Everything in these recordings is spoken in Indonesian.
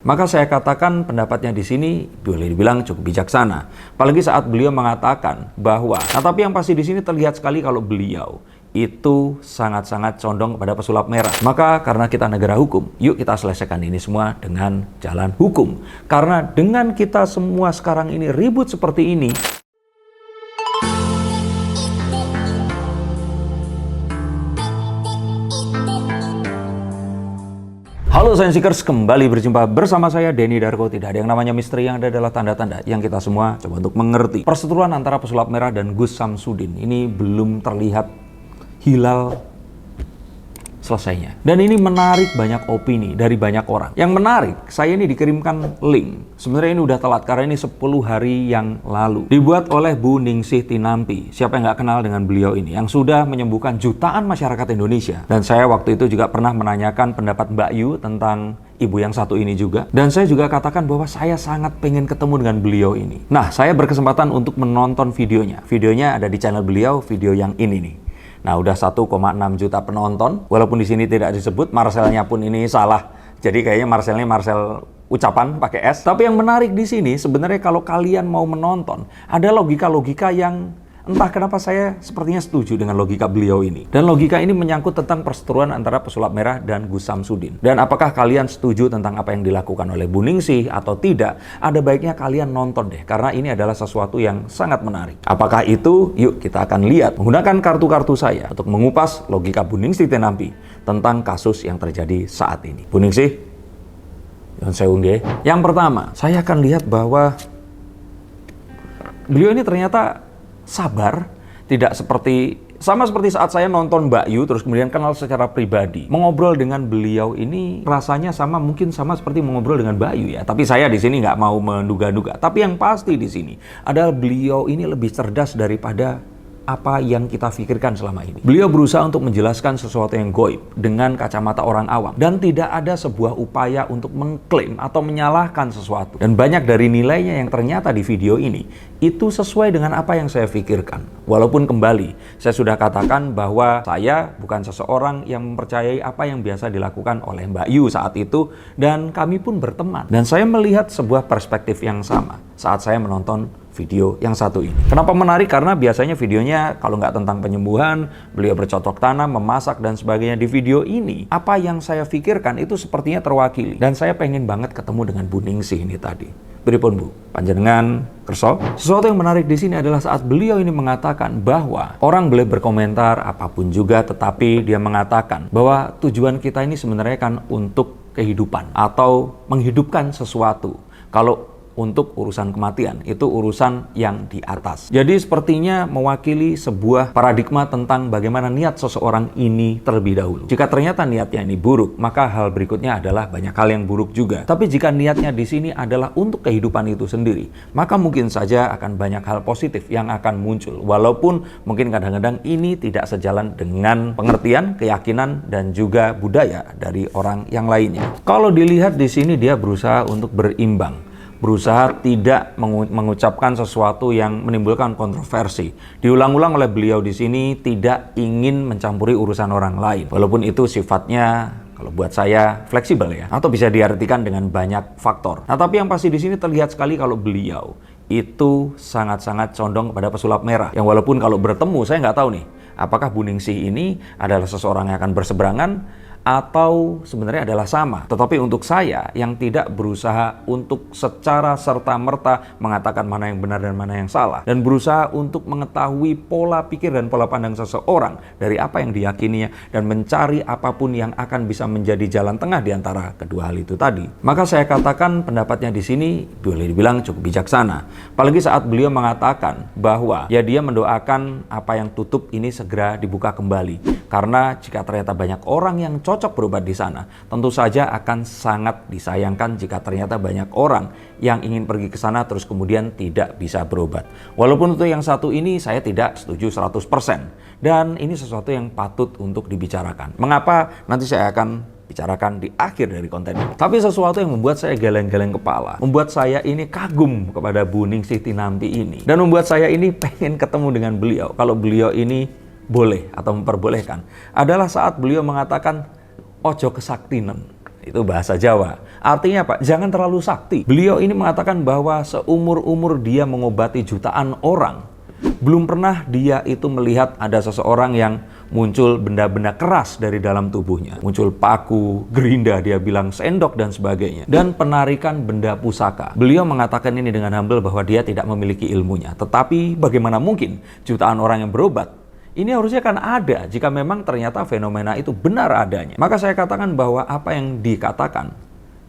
Maka saya katakan pendapatnya di sini boleh dibilang cukup bijaksana. Apalagi saat beliau mengatakan bahwa, tapi yang pasti di sini terlihat sekali kalau beliau itu sangat-sangat condong kepada pesulap merah. Maka karena kita negara hukum, yuk kita selesaikan ini semua dengan jalan hukum. Karena dengan kita semua sekarang ini ribut seperti ini, halo Science Seekers, kembali berjumpa bersama saya Denny Darko. Tidak ada yang namanya misteri, yang ada adalah tanda-tanda yang kita semua coba untuk mengerti. Perseteruan antara pesulap merah dan Gus Samsudin ini belum terlihat hilal selesainya. Dan ini menarik banyak opini dari banyak orang. Yang menarik, saya ini dikirimkan link. Sebenarnya ini udah telat karena ini 10 hari yang lalu. Dibuat oleh Bu Ningsih Tinampi. Siapa yang nggak kenal dengan beliau ini? Yang sudah menyembuhkan jutaan masyarakat Indonesia. Dan saya waktu itu juga pernah menanyakan pendapat Mbak Yu tentang ibu yang satu ini juga. Dan saya juga katakan bahwa saya sangat pengen ketemu dengan beliau ini. Nah, saya berkesempatan untuk menonton videonya. Videonya ada di channel beliau, video yang ini nih. Nah, udah 1,6 juta penonton. Walaupun di sini tidak disebut, Marcelnya pun ini salah. Jadi kayaknya Marcelnya Marcel ucapan pakai S. Tapi yang menarik di sini sebenarnya kalau kalian mau menonton, ada logika-logika yang entah kenapa saya sepertinya setuju dengan logika beliau ini. Dan logika ini menyangkut tentang perseteruan antara pesulap merah dan Gus Samsudin. Dan apakah kalian setuju tentang apa yang dilakukan oleh Bu Ningsih atau tidak? Ada baiknya kalian nonton deh, karena ini adalah sesuatu yang sangat menarik. Apakah itu? Yuk kita akan lihat. Menggunakan kartu-kartu saya untuk mengupas logika Bu Ningsih Tinampi tentang kasus yang terjadi saat ini. Bu Ningsih, yang pertama, saya akan lihat bahwa beliau ini ternyata sabar, tidak sama seperti saat saya nonton Mbak Yu terus kemudian kenal secara pribadi. Mengobrol dengan beliau ini rasanya mungkin sama seperti mengobrol dengan Mbak Yu ya. Tapi saya di sini nggak mau menduga-duga. Tapi yang pasti di sini adalah beliau ini lebih cerdas daripada apa yang kita pikirkan selama ini. Beliau berusaha untuk menjelaskan sesuatu yang goib dengan kacamata orang awam. Dan tidak ada sebuah upaya untuk mengklaim atau menyalahkan sesuatu. Dan banyak dari nilainya yang ternyata di video ini, itu sesuai dengan apa yang saya pikirkan. Walaupun kembali, saya sudah katakan bahwa saya bukan seseorang yang mempercayai apa yang biasa dilakukan oleh Mbak Yu saat itu. Dan kami pun berteman. Dan saya melihat sebuah perspektif yang sama saat saya menonton video yang satu ini. Kenapa menarik? Karena biasanya videonya kalau nggak tentang penyembuhan, beliau bercocok tanam, memasak, dan sebagainya. Di video ini, apa yang saya pikirkan itu sepertinya terwakili. Dan saya pengen banget ketemu dengan Bu Ningsih ini tadi. Pripun Bu, panjenengan kerso? Sesuatu yang menarik di sini adalah saat beliau ini mengatakan bahwa orang boleh berkomentar apapun juga, tetapi dia mengatakan bahwa tujuan kita ini sebenarnya kan untuk kehidupan atau menghidupkan sesuatu. Kalau untuk urusan kematian, itu urusan yang di atas. Jadi sepertinya mewakili sebuah paradigma tentang bagaimana niat seseorang ini terlebih dahulu. Jika ternyata niatnya ini buruk, maka hal berikutnya adalah banyak hal yang buruk juga. Tapi jika niatnya di sini adalah untuk kehidupan itu sendiri, maka mungkin saja akan banyak hal positif yang akan muncul. Walaupun mungkin kadang-kadang ini tidak sejalan dengan pengertian, keyakinan, dan juga budaya dari orang yang lainnya. Kalau dilihat di sini dia berusaha untuk berimbang. Berusaha tidak mengucapkan sesuatu yang menimbulkan kontroversi. Diulang-ulang oleh beliau di sini tidak ingin mencampuri urusan orang lain. Walaupun itu sifatnya kalau buat saya fleksibel ya, atau bisa diartikan dengan banyak faktor. Nah, tapi yang pasti di sini terlihat sekali kalau beliau itu sangat-sangat condong kepada pesulap merah. Yang walaupun kalau bertemu saya nggak tahu nih, apakah Bu Ningsih ini adalah seseorang yang akan berseberangan atau sebenarnya adalah sama. Tetapi untuk saya yang tidak berusaha untuk secara serta-merta mengatakan mana yang benar dan mana yang salah, dan berusaha untuk mengetahui pola pikir dan pola pandang seseorang dari apa yang diyakininya dan mencari apapun yang akan bisa menjadi jalan tengah di antara kedua hal itu tadi. Maka saya katakan pendapatnya di sini boleh dibilang cukup bijaksana. Apalagi saat beliau mengatakan bahwa ya dia mendoakan apa yang tutup ini segera dibuka kembali. Karena jika ternyata banyak orang yang cocok berobat di sana, tentu saja akan sangat disayangkan jika ternyata banyak orang yang ingin pergi ke sana terus kemudian tidak bisa berobat. Walaupun untuk yang satu ini saya tidak setuju 100%. Dan ini sesuatu yang patut untuk dibicarakan. Mengapa? Nanti saya akan bicarakan di akhir dari konten ini. Tapi sesuatu yang membuat saya geleng-geleng kepala, membuat saya ini kagum kepada Bu Ningsih Tinampi ini. Dan membuat saya ini pengen ketemu dengan beliau. Kalau beliau ini boleh atau memperbolehkan, adalah saat beliau mengatakan ojo kesaktinen. Itu bahasa Jawa. Artinya apa? Jangan terlalu sakti. Beliau ini mengatakan bahwa seumur-umur dia mengobati jutaan orang, belum pernah dia itu melihat ada seseorang yang muncul benda-benda keras dari dalam tubuhnya. Muncul paku, gerinda, dia bilang sendok dan sebagainya. Dan penarikan benda pusaka. Beliau mengatakan ini dengan humble bahwa dia tidak memiliki ilmunya. Tetapi bagaimana mungkin jutaan orang yang berobat? Ini harusnya kan ada jika memang ternyata fenomena itu benar adanya. Maka saya katakan bahwa apa yang dikatakan,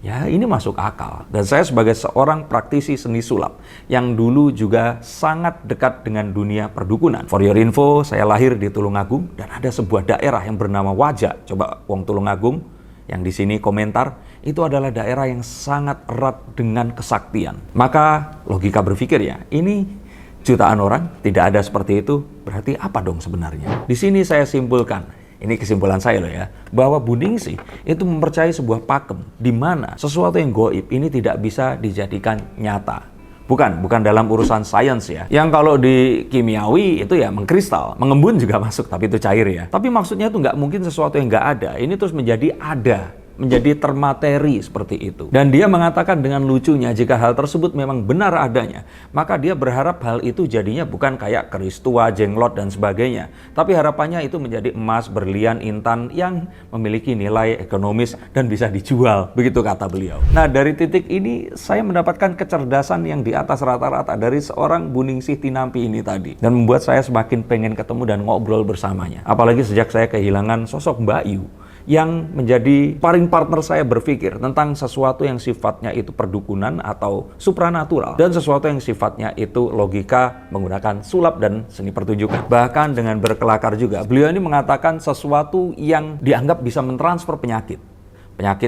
ya ini masuk akal. Dan saya sebagai seorang praktisi seni sulap yang dulu juga sangat dekat dengan dunia perdukunan. For your info, saya lahir di Tulungagung dan ada sebuah daerah yang bernama Wajak. Coba wong Tulungagung yang di sini komentar, itu adalah daerah yang sangat erat dengan kesaktian. Maka logika berpikir ya, ini jutaan orang tidak ada seperti itu, berarti apa dong sebenarnya? Di sini saya simpulkan, ini kesimpulan saya loh ya, bahwa Buningsih itu mempercayai sebuah pakem di mana sesuatu yang goib ini tidak bisa dijadikan nyata. Bukan dalam urusan sains ya. Yang kalau di kimiawi itu ya mengkristal, mengembun juga masuk, tapi itu cair ya. Tapi maksudnya itu nggak mungkin sesuatu yang nggak ada, ini terus menjadi ada, menjadi termateri seperti itu. Dan dia mengatakan dengan lucunya, jika hal tersebut memang benar adanya, maka dia berharap hal itu jadinya bukan kayak keris tua, jenglot, dan sebagainya. Tapi harapannya itu menjadi emas, berlian, intan yang memiliki nilai ekonomis dan bisa dijual. Begitu kata beliau. Nah, dari titik ini saya mendapatkan kecerdasan yang di atas rata-rata dari seorang Buningsih Tinampi ini tadi. Dan membuat saya semakin pengen ketemu dan ngobrol bersamanya. Apalagi sejak saya kehilangan sosok Mbak Yu, yang menjadi sparring partner saya berpikir tentang sesuatu yang sifatnya itu perdukunan atau supranatural dan sesuatu yang sifatnya itu logika menggunakan sulap dan seni pertunjukan. Bahkan dengan berkelakar juga, beliau ini mengatakan sesuatu yang dianggap bisa mentransfer penyakit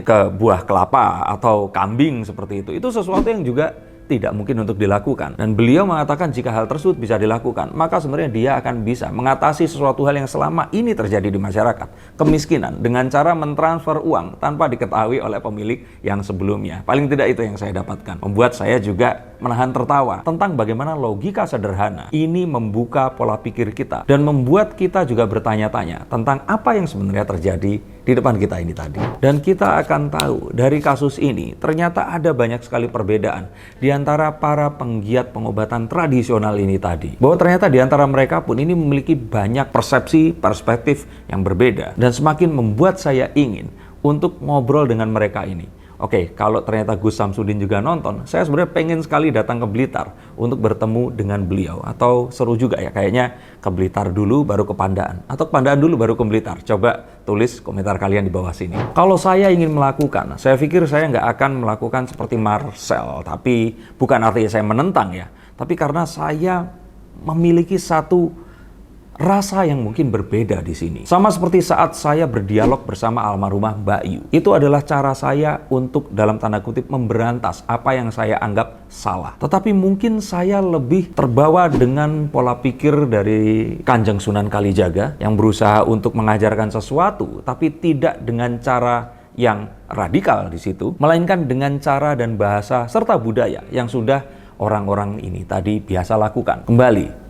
ke buah kelapa atau kambing seperti itu sesuatu yang juga tidak mungkin untuk dilakukan. Dan beliau mengatakan jika hal tersebut bisa dilakukan, maka sebenarnya dia akan bisa mengatasi sesuatu hal yang selama ini terjadi di masyarakat, kemiskinan, dengan cara mentransfer uang tanpa diketahui oleh pemilik yang sebelumnya. Paling tidak itu yang saya dapatkan. Membuat saya juga menahan tertawa tentang bagaimana logika sederhana ini membuka pola pikir kita dan membuat kita juga bertanya-tanya tentang apa yang sebenarnya terjadi di depan kita ini tadi. Dan kita akan tahu dari kasus ini ternyata ada banyak sekali perbedaan di antara para penggiat pengobatan tradisional ini tadi. Bahwa ternyata di antara mereka pun ini memiliki banyak persepsi, perspektif yang berbeda. Dan semakin membuat saya ingin untuk ngobrol dengan mereka ini. Oke, kalau ternyata Gus Samsudin juga nonton, saya sebenarnya pengen sekali datang ke Blitar untuk bertemu dengan beliau. Atau seru juga ya, kayaknya ke Blitar dulu baru ke Pandaan. Atau ke Pandaan dulu baru ke Blitar. Coba tulis komentar kalian di bawah sini. Kalau saya ingin melakukan, saya pikir saya nggak akan melakukan seperti Marcel. Tapi bukan artinya saya menentang ya. Tapi karena saya memiliki satu rasa yang mungkin berbeda di sini. Sama seperti saat saya berdialog bersama almarhumah Mbak Yu. Itu adalah cara saya untuk dalam tanda kutip memberantas apa yang saya anggap salah. Tetapi mungkin saya lebih terbawa dengan pola pikir dari Kanjeng Sunan Kalijaga yang berusaha untuk mengajarkan sesuatu tapi tidak dengan cara yang radikal di situ, melainkan dengan cara dan bahasa serta budaya yang sudah orang-orang ini tadi biasa lakukan. Kembali,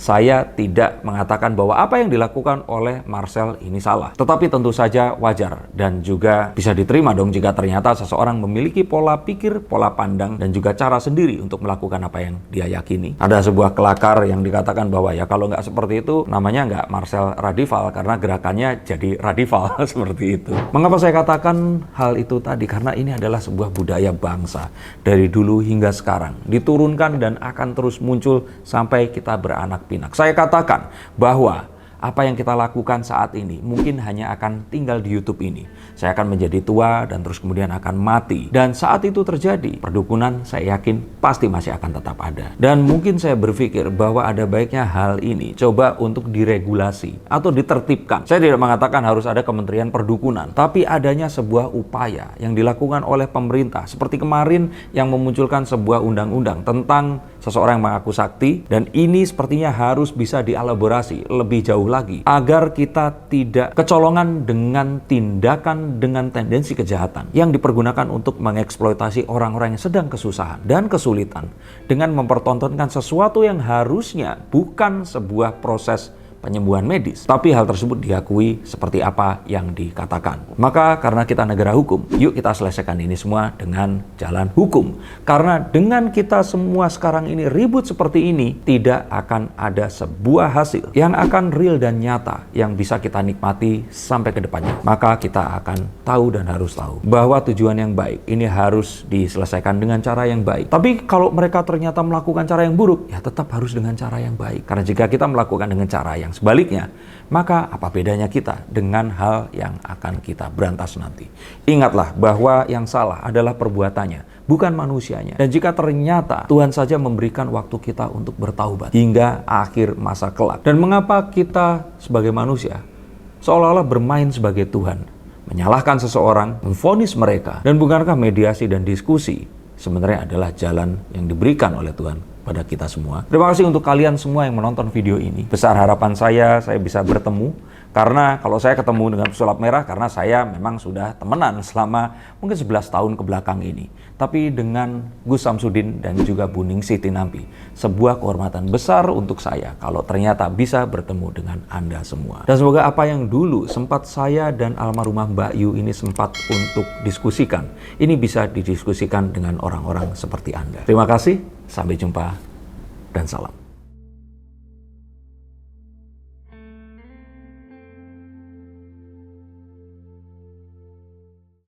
saya tidak mengatakan bahwa apa yang dilakukan oleh Marcel ini salah. Tetapi tentu saja wajar dan juga bisa diterima dong jika ternyata seseorang memiliki pola pikir, pola pandang, dan juga cara sendiri untuk melakukan apa yang dia yakini. Ada sebuah kelakar yang dikatakan bahwa ya kalau nggak seperti itu namanya nggak Marcel Radival karena gerakannya jadi radival seperti itu. Mengapa saya katakan hal itu tadi? Karena ini adalah sebuah budaya bangsa dari dulu hingga sekarang. Diturunkan dan akan terus muncul sampai kita beranak pinak. Saya katakan bahwa apa yang kita lakukan saat ini mungkin hanya akan tinggal di YouTube ini. Saya akan menjadi tua dan terus kemudian akan mati. Dan saat itu terjadi, perdukunan saya yakin pasti masih akan tetap ada. Dan mungkin saya berpikir bahwa ada baiknya hal ini coba untuk diregulasi atau ditertibkan. Saya tidak mengatakan harus ada Kementerian Perdukunan, tapi adanya sebuah upaya yang dilakukan oleh pemerintah. Seperti kemarin yang memunculkan sebuah undang-undang tentang seseorang yang mengaku sakti, dan ini sepertinya harus bisa dielaborasi lebih jauh lagi agar kita tidak kecolongan dengan tindakan dengan tendensi kejahatan yang dipergunakan untuk mengeksploitasi orang-orang yang sedang kesusahan dan kesulitan dengan mempertontonkan sesuatu yang harusnya bukan sebuah proses penyembuhan medis, tapi hal tersebut diakui seperti apa yang dikatakan. Maka karena kita negara hukum, yuk kita selesaikan ini semua dengan jalan hukum. Karena dengan kita semua sekarang ini ribut seperti ini, tidak akan ada sebuah hasil yang akan real dan nyata yang bisa kita nikmati sampai ke depannya. Maka kita akan tahu dan harus tahu bahwa tujuan yang baik ini harus diselesaikan dengan cara yang baik. Tapi kalau mereka ternyata melakukan cara yang buruk, ya tetap harus dengan cara yang baik. Karena jika kita melakukan dengan cara yang sebaliknya, maka apa bedanya kita dengan hal yang akan kita berantas nanti? Ingatlah bahwa yang salah adalah perbuatannya, bukan manusianya. Dan jika ternyata Tuhan saja memberikan waktu kita untuk bertaubat hingga akhir masa kelak. Dan mengapa kita sebagai manusia seolah-olah bermain sebagai Tuhan, menyalahkan seseorang, memvonis mereka, dan bukankah mediasi dan diskusi sebenarnya adalah jalan yang diberikan oleh Tuhan pada kita semua. Terima kasih untuk kalian semua yang menonton video ini. Besar harapan saya bisa bertemu. Karena kalau saya ketemu dengan pesulap merah, karena saya memang sudah temenan selama mungkin 11 tahun ke belakang ini. Tapi dengan Gus Samsudin dan juga Bu Ningsih Tinampi, sebuah kehormatan besar untuk saya kalau ternyata bisa bertemu dengan Anda semua. Dan semoga apa yang dulu sempat saya dan almarhumah Mbak Yu ini sempat untuk diskusikan, ini bisa didiskusikan dengan orang-orang seperti Anda. Terima kasih, sampai jumpa, dan salam.